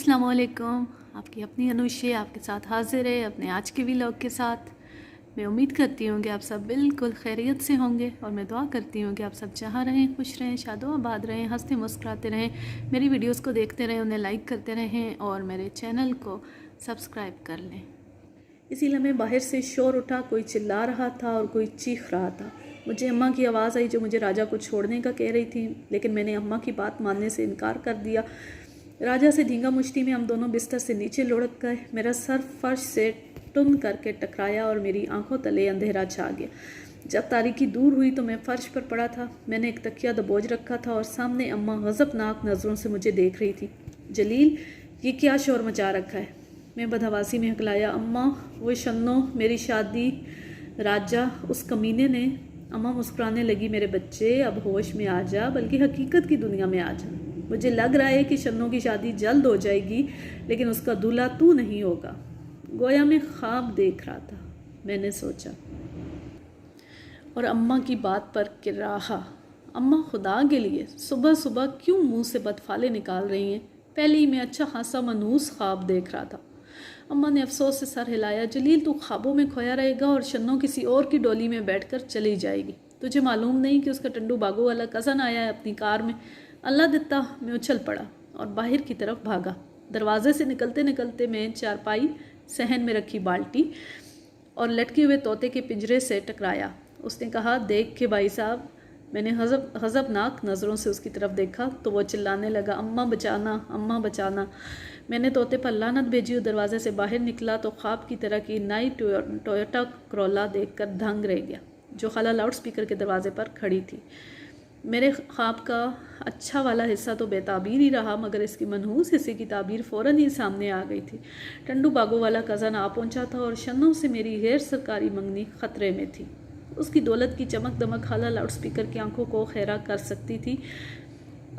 अस्सलाम वालेकुम। आपकी अपनी अनुषे आपके साथ हाजिर है अपने आज के व्लॉग के साथ। मैं उम्मीद करती हूँ कि आप सब बिल्कुल खैरियत से होंगे और मैं दुआ करती हूँ कि आप सब जहाँ रहें खुश रहें, शादो आबाद रहें, हंसते मुस्कुराते रहें, मेरी वीडियोस को देखते रहें, उन्हें लाइक करते रहें और मेरे चैनल को सब्सक्राइब कर लें। इसी लम्हे बाहर से शोर उठा, कोई चिल्ला रहा था और कोई चीख रहा था। मुझे अम्मा की आवाज़ आई जो मुझे राजा को छोड़ने का कह रही थी, लेकिन मैंने अम्मा की बात मानने से इनकार कर दिया। राजा से धींगा मुश्ती में हम दोनों बिस्तर से नीचे लुढ़क गए। मेरा सर फर्श से टुन करके टकराया और मेरी आंखों तले अंधेरा छा गया। जब तारीकी दूर हुई तो मैं फर्श पर पड़ा था। मैंने एक तकिया दबोच रखा था और सामने अम्मा गज़बनाक नज़रों से मुझे देख रही थी। जलील, ये क्या शोर मचा रखा है? मैं बदहवासी में हकलाया, अम्मा वो शन्नो, मेरी शादी, राजा, उस कमीने ने। अम्मा मुस्कुराने लगी, मेरे बच्चे अब होश में आ जा, बल्कि हकीकत की दुनिया में आ जा। मुझे लग रहा है कि शन्नो की शादी जल्द हो जाएगी, लेकिन उसका दूल्हा तू नहीं होगा। गोया मैं ख्वाब देख रहा था, मैंने सोचा। और अम्मा की बात पर किराहा। अम्मा खुदा के लिए सुबह सुबह क्यों मुंह से बदफाले निकाल रही हैं? पहले ही मैं अच्छा खासा मनूस ख्वाब देख रहा था। अम्मा ने अफसोस से सर हिलाया। जलील, तू ख्वाबों में खोया रहेगा और शन्नो किसी और की डोली में बैठकर चली जाएगी। तुझे मालूम नहीं कि उसका टंडू बागो वाला कज़न आया है अपनी कार में? अल्लाह दित्ता, मैं उछल पड़ा और बाहर की तरफ भागा। दरवाजे से निकलते निकलते मैं चारपाई, सहन में रखी बाल्टी और लटके हुए तोते के पिंजरे से टकराया। उसने कहा, देख के भाई साहब। मैंने गज़बनाक नज़रों से उसकी तरफ देखा तो वो चिल्लाने लगा, अम्मा बचाना, अम्मा बचाना। मैंने तोते पर लानत भेजी और दरवाजे से बाहर निकला तो ख्वाब की तरह की नई टोयोटा करोला देखकर दंग रह गया, जो खाला लाउड स्पीकर के दरवाजे पर खड़ी थी। मेरे ख्वाब का अच्छा वाला हिस्सा तो बेताबीर ही रहा, मगर इसकी मनहूस हिस्से की ताबीर फ़ौरन ही सामने आ गई थी। टंडू बागो वाला कज़न आ पहुंचा था और शन्नों से मेरी गैर सरकारी मंगनी ख़तरे में थी। उसकी दौलत की चमक दमक खाला लाउड स्पीकर की आंखों को खैरा कर सकती थी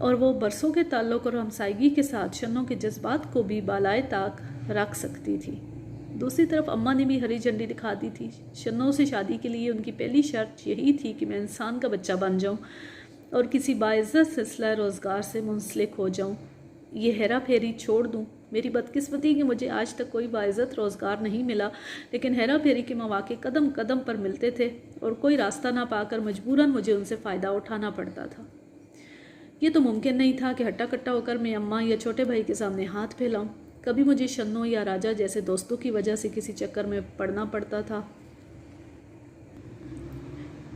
और वो बरसों के ताल्लुक़ और हमसायगी के साथ शन्नों के जज्बात को भी बालाए ताक रख सकती थी। दूसरी तरफ अम्मा ने भी हरी झंडी दिखा दी थी। शन्नों से शादी के लिए उनकी पहली शर्त यही थी कि मैं इंसान का बच्चा बन जाऊं और किसी बाइज़्ज़त सिलसिला रोज़गार से मुंसलिक हो जाऊं। ये हेरा फेरी छोड़ दूं। मेरी बदकिस्मती कि मुझे आज तक कोई बाइज़्ज़त रोज़गार नहीं मिला, लेकिन हेरा फेरी के मौके कदम कदम पर मिलते थे और कोई रास्ता ना पाकर मजबूरन मुझे उनसे फ़ायदा उठाना पड़ता था। ये तो मुमकिन नहीं था कि हट्टा कट्टा होकर मैं अम्मा या छोटे भाई के सामने हाथ फैलाऊं। कभी मुझे शन्नो या राजा जैसे दोस्तों की वजह से किसी चक्कर में पड़ना पड़ता था।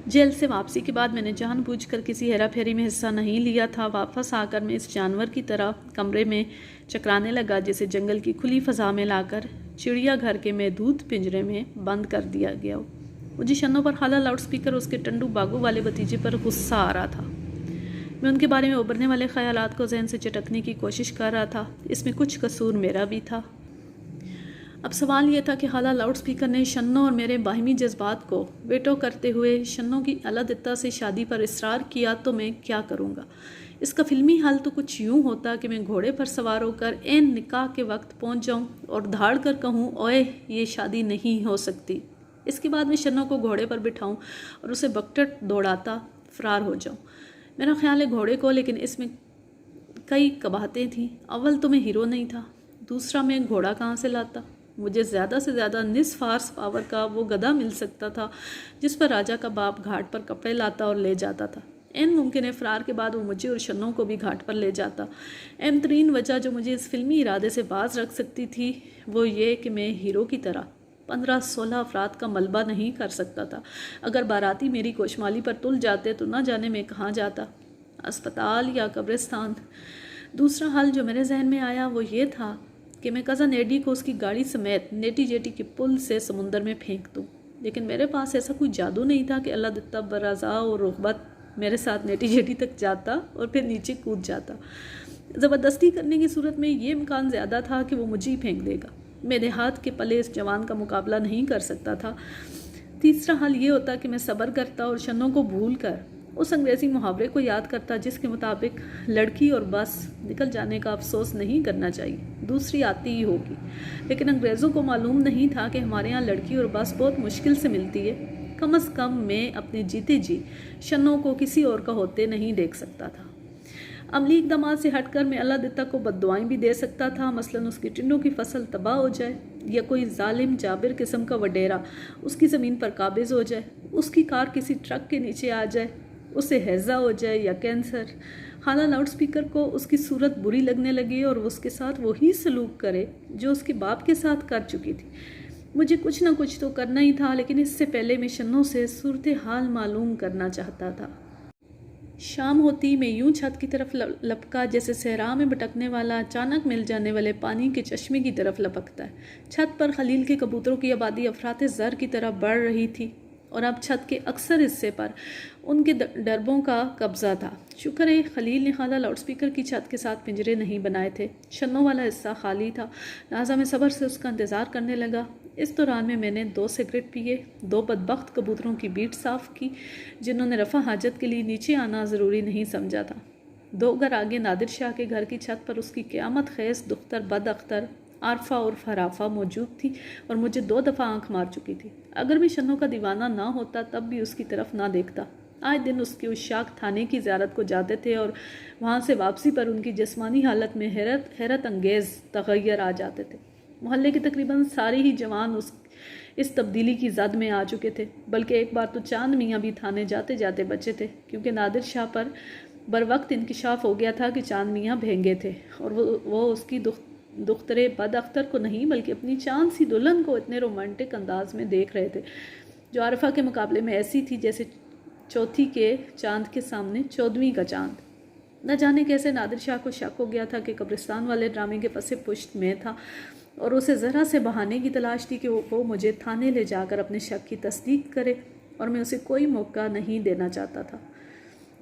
जेल से वापसी के बाद मैंने जानबूझकर किसी हेरा फेरी में हिस्सा नहीं लिया था। वापस आकर मैं इस जानवर की तरह कमरे में चकराने लगा जिसे जंगल की खुली फ़ज़ा में लाकर चिड़ियाघर के महदूद पिंजरे में बंद कर दिया गया हो। मुझे शन्नो पर खाला लाउड स्पीकर उसके टंडू बागू वाले भतीजे पर गुस्सा आ रहा था। मैं उनके बारे में उभरने वाले ख्यालात को जहन से चटकने की कोशिश कर रहा था। इसमें कुछ कसूर मेरा भी था। अब सवाल यह था कि खाला लाउड स्पीकर ने शन्नो और मेरे बाहिमी जज्बात को वेटो करते हुए शन्नो की अलादित्ता से शादी पर इसरार किया तो मैं क्या करूँगा? इसका फिल्मी हल तो कुछ यूँ होता कि मैं घोड़े पर सवार होकर एन निकाह के वक्त पहुँच जाऊँ और धाड़ कर कहूँ, ओए ये शादी नहीं हो सकती। इसके बाद मैं शन्नो को घोड़े पर बिठाऊँ और उसे बकटट दौड़ाता फरार हो जाऊँ। मेरा ख्याल है घोड़े को, लेकिन इसमें कई कबाहतें थीं। अव्वल तो मैं हीरो नहीं था, दूसरा मैं घोड़ा कहाँ से लाता? मुझे ज़्यादा से ज़्यादा निस्फ हार्स पावर का वो गधा मिल सकता था जिस पर राजा का बाप घाट पर कपड़े लाता और ले जाता था। एन मुमकिन है फ़रार के बाद वो मुझे और शन्नो को भी घाट पर ले जाता। अहम तरीन वजह जो मुझे इस फिल्मी इरादे से बाज रख सकती थी वो ये कि मैं हीरो की तरह 15-16 अफराद का मलबा नहीं कर सकता था। अगर बाराती मेरी कोशमाली पर तुल जाते तो न जाने मैं कहाँ जाता, अस्पताल या कब्रिस्तान। दूसरा हल जो मेरे जहन में आया वो ये था कि मैं कज़न एडी को उसकी गाड़ी समेत नेटी जेटी के पुल से समुंदर में फेंक दूँ। लेकिन मेरे पास ऐसा कोई जादू नहीं था कि अल्लाह दित्ता बराज़ा और रुग़बत मेरे साथ नेटी जेटी तक जाता और फिर नीचे कूद जाता। ज़बरदस्ती करने की सूरत में ये इम्कान ज़्यादा था कि वो मुझे ही फेंक देगा। मेरे हाथ के पले इस जवान का मुकाबला नहीं कर सकता था। तीसरा हल ये होता कि मैं सब्र करता और शन्नो को भूल कर उस अंग्रेज़ी मुहावरे को याद करता जिसके मुताबिक लड़की और बस निकल जाने का अफसोस नहीं करना चाहिए, दूसरी आती ही होगी। लेकिन अंग्रेज़ों को मालूम नहीं था कि हमारे यहाँ लड़की और बस बहुत मुश्किल से मिलती है। कम अज़ कम मैं अपने जीते जी शन्नो को किसी और का होते नहीं देख सकता था। अमली इकदाम से हटकर मैं अल्लाह दित्ता को बद्दुआएं भी दे सकता था, मसलन उसकी टिंडों की फसल तबाह हो जाए या कोई जालिम जाबिर किस्म का वडेरा उसकी ज़मीन पर काबिज़ हो जाए, उसकी कार किसी ट्रक के नीचे आ जाए, उसे हैज़ा हो जाए या कैंसर। खाला लाउड स्पीकर को उसकी सूरत बुरी लगने लगी और वो उसके साथ वही सलूक करे जो उसके बाप के साथ कर चुकी थी। मुझे कुछ ना कुछ तो करना ही था, लेकिन इससे पहले मैं शन्नो से सूरत हाल मालूम करना चाहता था। शाम होती मैं यूं छत की तरफ लपका जैसे सहरा में भटकने वाला अचानक मिल जाने वाले पानी के चश्मे की तरफ लपकता है। छत पर खलील के कबूतरों की आबादी अफराते ज़र की तरह बढ़ रही थी और अब छत के अक्सर हिस्से पर उनके डरबों का कब्ज़ा था। शुक्र है खलील ने खाला लाउडस्पीकर की छत के साथ पिंजरे नहीं बनाए थे। शन्नों वाला हिस्सा खाली था, लिहाजा मैं सब्र से उसका इंतज़ार करने लगा। इस दौरान में मैंने 2 सिगरेट पिए, 2 बदबख्त कबूतरों की बीट साफ़ की जिन्होंने रफ़ा हाजत के लिए नीचे आना ज़रूरी नहीं समझा था। 2 घर आगे नादिर शाह के घर की छत पर उसकी क़यामत ख़ैज़ दुख्तर बद अख्तर आरफा उर्फ हराफा मौजूद थी और मुझे 2 दफ़ा आंख मार चुकी थी। अगर मैं शन्नो का दीवाना ना होता तब भी उसकी तरफ ना देखता। आए दिन उसके उशाक थाने की ज़ियारत को जाते थे और वहाँ से वापसी पर उनकी जिस्मानी हालत में हैरत अंगेज़ तग़य्युर आ जाते थे। मोहल्ले के तकरीबन सारे ही जवान इस तब्दीली की जद में आ चुके थे, बल्कि एक बार तो चांद मियाँ भी थाने जाते जाते बचे थे, क्योंकि नादिर शाह पर बर वक्त इंकिशाफ हो गया था कि चांद मियाँ भेंगे थे और वो उसकी दुख्तरे बद अख्तर को नहीं बल्कि अपनी चांद सी दुल्हन को इतने रोमांटिक अंदाज में देख रहे थे जो आरफा के मुकाबले में ऐसी थी जैसे चौथी के चांद के सामने 14वीं का चांद। न जाने कैसे नादिर शाह को शक हो गया था कि कब्रिस्तान वाले ड्रामे के पसे पुश्त में था और उसे ज़रा से बहाने की तलाश थी कि वो मुझे थाने ले जाकर अपने शक की तस्दीक करे, और मैं उसे कोई मौका नहीं देना चाहता था।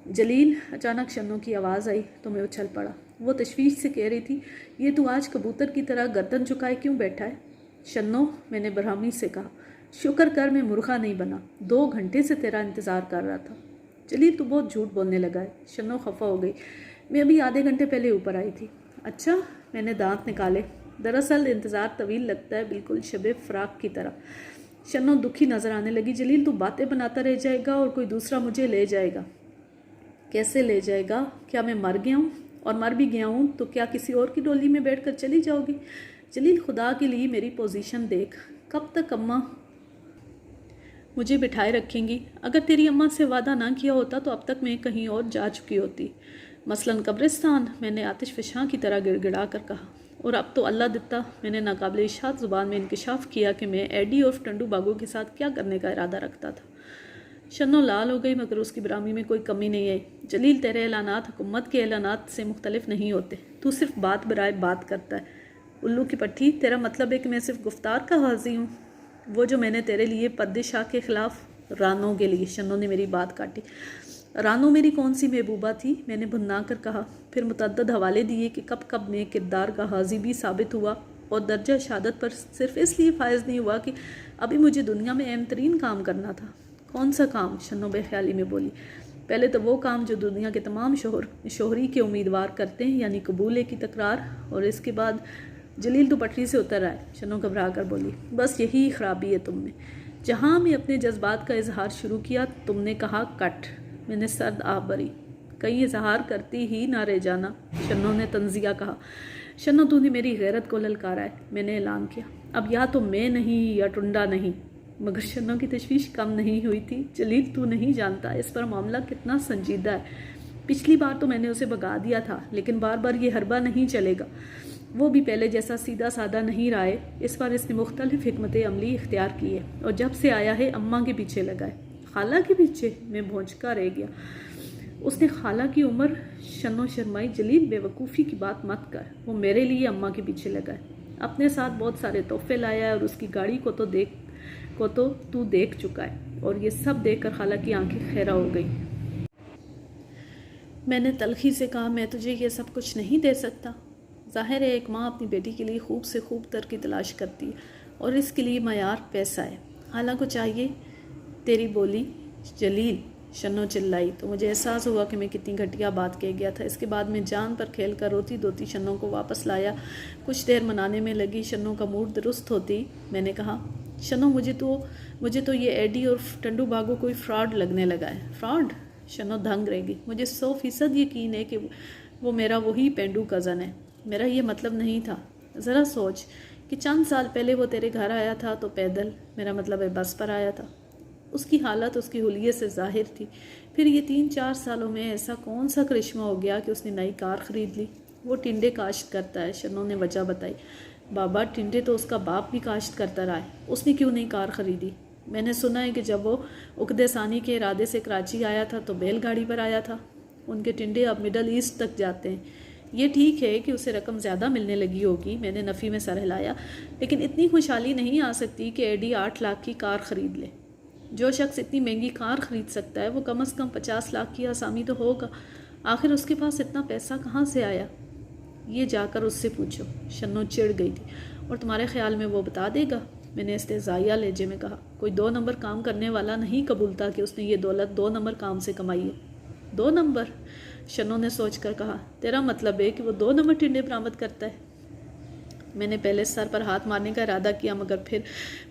जलील, अचानक शन्नो की आवाज़ आई तो मैं उछल पड़ा। वो तशवीश से कह रही थी, ये तू आज कबूतर की तरह गर्दन झुकाए क्यों बैठा है? शन्नो, मैंने बरहमी से कहा, शुक्र कर मैं मुर्गा नहीं बना, 2 घंटे से तेरा इंतज़ार कर रहा था। जलील, तू बहुत झूठ बोलने लगा है। शन्नो खफा हो गई। मैं अभी आधे घंटे पहले ऊपर आई थी। अच्छा, मैंने दांत निकाले। दरअसल इंतज़ार तवील लगता है, बिल्कुल शबे फ़राक की तरह। शन्नो दुखी नज़र आने लगी। जलील, तू बातें बनाता रह जाएगा और कोई दूसरा मुझे ले जाएगा। कैसे ले जाएगा? क्या मैं मर गया हूँ? और मर भी गया हूँ तो क्या किसी और की डोली में बैठकर चली जाओगी? जलील, खुदा के लिए मेरी पोजीशन देख। कब तक अम्मा मुझे बिठाए रखेंगी? अगर तेरी अम्मा से वादा ना किया होता तो अब तक मैं कहीं और जा चुकी होती, मसलन कब्रिस्तान, मैंने आतिश फ़शां की तरह गिड़गिड़ा कर कहा। और अब तो अल्लाह दित्ता, मैंने नाकाबिल इशात ज़ुबान में इंकिशाफ किया कि मैं एडी और टंडू बागों के साथ क्या करने का इरादा रखता था। शन्नो लाल हो गई, मगर उसकी बरामी में कोई कमी नहीं आई। जलील, तेरे ऐलानात हुकूमत के ऐलानात से मुख्तलिफ नहीं होते। तू सिर्फ बात बराए बात करता है। उल्लू की पट्टी, तेरा मतलब है कि मैं सिर्फ गुफ्तार का हाजी हूँ? वो जो मैंने तेरे लिए पर्दे शाह के ख़िलाफ़ रानों के लिए। शन्नो ने मेरी बात काटी। रानो मेरी कौन सी महबूबा थी? मैंने भुन्ना कर कहा। फिर मुतअद्दिद हवाले दिए कि कब कब मैं किरदार का हाजी भी साबित हुआ और दर्जा शहादत पर सिर्फ इसलिए फायज़ नहीं हुआ कि अभी मुझे दुनिया में अहम तरीन काम करना था। कौन सा काम? शन्नो बेख्याली में बोली। पहले तो वो काम जो दुनिया के तमाम शोहरी के उम्मीदवार करते हैं, यानी कबूले की तकरार, और इसके बाद जलील तो पटरी से उतर आए। शन्नो घबरा कर बोली, बस यही ख़राबी है तुम में। जहाँ मैं अपने जज्बात का इजहार शुरू किया तुमने कहा कट। मैंने सर्द आह भरी। कहीं इजहार करती ही ना रह जाना, शन्नो ने तंजिया कहा। शन्नो, तूने मेरी गैरत को ललकारा है। मैंने ऐलान किया। अब या तो मैं नहीं या टुंडा नहीं। मगर शन्नो की तशवीश कम नहीं हुई थी। जलील, तू नहीं जानता इस पर मामला कितना संजीदा है। पिछली बार तो मैंने उसे भगा दिया था, लेकिन बार बार ये हरबा नहीं चलेगा। वो भी पहले जैसा सीधा साधा नहीं रहा है। इस बार इसने मुख्तलिफ हिकमत अमली इख्तियार की है और जब से आया है अम्मा के पीछे लगा है। खाला के पीछे? मैं भौंचका रह गया। उसने खाला की उम्र? शन्नो शर्माई। जलील, बेवकूफ़ी की बात मत कर। वो मेरे लिए अम्मा के पीछे लगा है। अपने साथ बहुत सारे तोहफे लाया है और उसकी गाड़ी को तो तू देख चुका है। और ये सब देखकर खाला की आंखें खैरा हो गई। मैंने तलखी से कहा, मैं तुझे ये सब कुछ नहीं दे सकता। ज़ाहिर है एक माँ अपनी बेटी के लिए खूब से खूब तर की तलाश करती है और इसके लिए मयार पैसा है। खाला को चाहिए। तेरी बोली। जलील, शन्नो चिल्लाई तो मुझे एहसास हुआ कि मैं कितनी घटिया बात कह गया था। इसके बाद मैं जान पर खेल कर रोती धोती शन्नो को वापस लाया। कुछ देर मनाने में लगी। शन्नो का मूड दुरुस्त होती मैंने कहा, शन्नो, मुझे तो ये एडी और टंडू बागो कोई फ्रॉड लगने लगा है। फ्रॉड? शन्नो दंग रहेगी। मुझे 100% यकीन है कि वो मेरा वही पेंडू कज़न है। मेरा ये मतलब नहीं था। ज़रा सोच कि चंद साल पहले वो तेरे घर आया था तो पैदल, मेरा मतलब है बस पर आया था। उसकी हालत उसकी हुलिये से ज़ाहिर थी। फिर ये 3-4 सालों में ऐसा कौन सा करिश्मा हो गया कि उसने नई कार ख़रीद ली। वो टिंडे काश्त करता है, शन्नो ने वजह बताई। बाबा, टिंडे तो उसका बाप भी काश्त करता रहा है, उसने क्यों नहीं कार ख़रीदी? मैंने सुना है कि जब वो उक़दे सानी के इरादे से कराची आया था तो बैलगाड़ी पर आया था। उनके टिंडे अब मिडल ईस्ट तक जाते हैं। ये ठीक है कि उसे रकम ज़्यादा मिलने लगी होगी, मैंने नफ़ी में सर हिलाया, लेकिन इतनी खुशहाली नहीं आ सकती कि एडी 8 लाख की कार ख़रीद ले। जो शख्स इतनी महंगी कार ख़रीद सकता है वो कम से कम 50 लाख की आसामी तो होगा। आखिर उसके पास इतना पैसा कहाँ से आया? ये जाकर उससे पूछो। शन्नो चिढ़ गई थी। और तुम्हारे ख्याल में वो बता देगा? मैंने इस्तेज़ाइया लहजे में कहा। कोई 2 नंबर काम करने वाला नहीं कबूलता कि उसने ये दौलत 2 नंबर काम से कमाई है। 2 नंबर? शन्नो ने सोच कर कहा। तेरा मतलब है कि वो 2 नंबर टिंडे बरामद करता है? मैंने पहले सर पर हाथ मारने का इरादा किया मगर फिर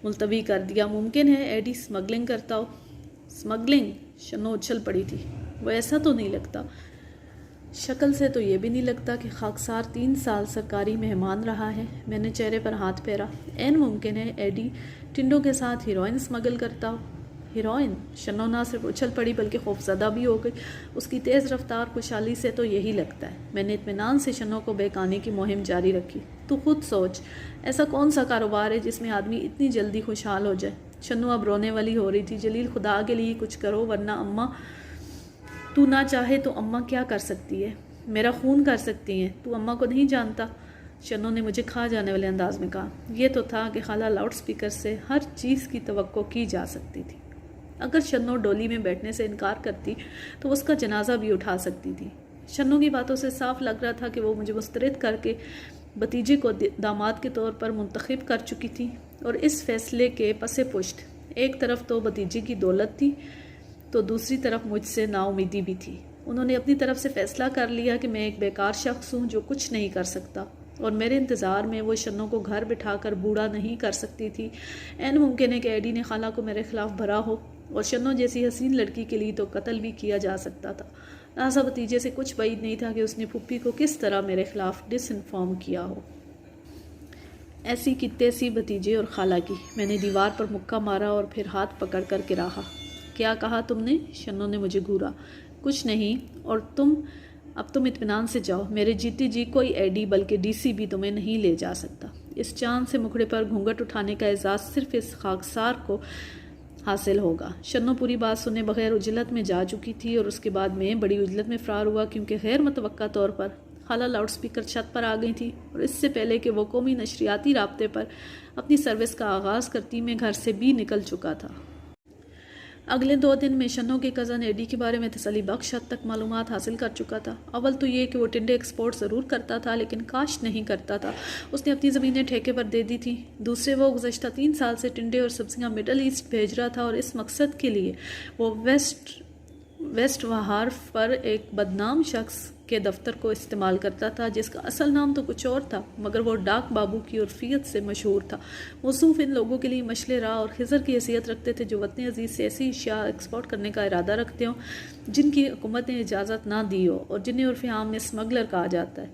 मुलतवी कर दिया। मुमकिन है एडी स्मगलिंग करता हो। स्मगलिंग? शन्नो उछल पड़ी थी। वो ऐसा तो नहीं लगता। शक्ल से तो ये भी नहीं लगता कि खाकसार 3 साल सरकारी मेहमान रहा है। मैंने चेहरे पर हाथ फेरा। ऐन मुमकिन है एडी टिंडों के साथ हीरोइन स्मगल करता हो। हीरोइन? शन्नो ना सिर्फ उछल पड़ी बल्कि खौफजदा भी हो गई। उसकी तेज़ रफ्तार खुशहाली से तो यही लगता है। मैंने इत्मीनान से शन्नो को बहकाने की मुहिम जारी रखी। तू खुद सोच, ऐसा कौन सा कारोबार है जिसमें आदमी इतनी जल्दी खुशहाल हो जाए? शन्नो अब रोने वाली हो रही थी। जलील, खुदा के लिए कुछ करो वरना अम्मा, तू ना चाहे तो अम्मा क्या कर सकती है? मेरा खून कर सकती हैं। तू अम्मा को नहीं जानता? शन्नो ने मुझे खा जाने वाले अंदाज में कहा। यह तो था कि खाला लाउड स्पीकर से हर चीज़ की तवक्को की जा सकती थी। अगर शन्नो डोली में बैठने से इनकार करती तो उसका जनाजा भी उठा सकती थी। शन्नो की बातों से साफ लग रहा था कि वो मुझे मुस्तरद करके भतीजे को दामाद के तौर पर मुंतखब कर चुकी थी। और इस फैसले के पसे पुष्ट एक तरफ तो भतीजे की दौलत थी तो दूसरी तरफ मुझसे नाउमीदी भी थी। उन्होंने अपनी तरफ से फ़ैसला कर लिया कि मैं एक बेकार शख्स हूँ जो कुछ नहीं कर सकता, और मेरे इंतज़ार में वो शन्नो को घर बिठाकर बूढ़ा नहीं कर सकती थी। ऐन मुमकिन है कि एडी ने खाला को मेरे खिलाफ भरा हो, और शन्नो जैसी हसीन लड़की के लिए तो कत्ल भी किया जा सकता था। लिहाजा भतीजे से कुछ बैद नहीं था कि उसने फुप्पी को किस तरह मेरे खिलाफ डिसइन्फॉर्म किया हो। ऐसी की तैसी भतीजे और खाला की। मैंने दीवार पर मुक्का मारा और फिर हाथ पकड़ कर गिराहा। क्या कहा तुमने? शन्नो ने मुझे घूरा। कुछ नहीं, और अब तुम इत्मीनान से जाओ। मेरे जीते जी कोई एडी बल्कि डीसी भी तुम्हें नहीं ले जा सकता। इस चांद से मुखड़े पर घूंघट उठाने का एजाज़ सिर्फ इस खाकसार को हासिल होगा। शन्नो पूरी बात सुने बगैर उजलत में जा चुकी थी, और उसके बाद मैं बड़ी उजलत में फ़रार हुआ क्योंकि गैर मुतवक्का तौर पर खाला लाउड स्पीकर छत पर आ गई थी, और इससे पहले कि वो कौमी नशरियाती राब्ते पर अपनी सर्विस का आगाज़ करती मैं घर से भी निकल चुका था। अगले 2 दिन में शन्नो के कज़न एडी के बारे में तसल्ली बख्श हद तक मालूमात हासिल कर चुका था। अव्वल तो ये कि वो टिंडे एक्सपोर्ट ज़रूर करता था लेकिन काश्त नहीं करता था, उसने अपनी ज़मीनें ठेके पर दे दी थी। दूसरे, वो गुज़श्ता 3 साल से टिंडे और सब्जियां मिडल ईस्ट भेज रहा था, और इस मकसद के लिए वो वेस्ट वहार्फ पर एक बदनाम शख्स के दफ्तर को इस्तेमाल करता था जिसका असल नाम तो कुछ और था, मगर वो डाक बाबू की उर्फियत से मशहूर था। मौसूफ इन लोगों के लिए मशले राह और खिज़र की हैसियत रखते थे जो वतन अजीज़ से ऐसी अशिया एक्सपोर्ट करने का इरादा रखते हों जिनकी हुकूमत ने इजाज़त ना दी हो, और जिन्हें उर्फ़ आम में स्मगलर कहा जाता है।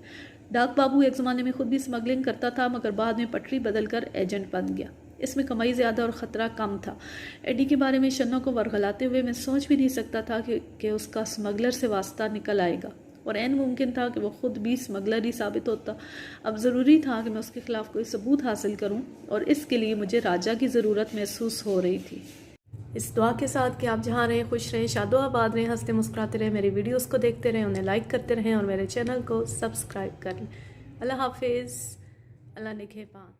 डाक बाबू एक ज़माने में ख़ुद भी स्मगलिंग करता था, मगर बाद में पटरी बदल कर एजेंट बन गया। इसमें कमाई ज़्यादा और ख़तरा कम था। एडी के बारे में शन्नो को वरगलाते हुए मैं सोच भी नहीं सकता था कि उसका स्मगलर से वास्ता निकल आएगा, और ऐन मुमकिन था कि वो ख़ुद भी स्मगलर ही साबित होता। अब ज़रूरी था कि मैं उसके ख़िलाफ़ कोई सबूत हासिल करूं, और इसके लिए मुझे राजा की ज़रूरत महसूस हो रही थी। इस दुआ के साथ कि आप जहाँ रहें खुश रहें, शादो आबाद रहें, हंसते मुस्कुराते रहें, मेरी वीडियोज़ को देखते रहें, उन्हें लाइक करते रहें और मेरे चैनल को सब्सक्राइब करें। अल्लाह हाफिज़। अल्लाह निगहबान।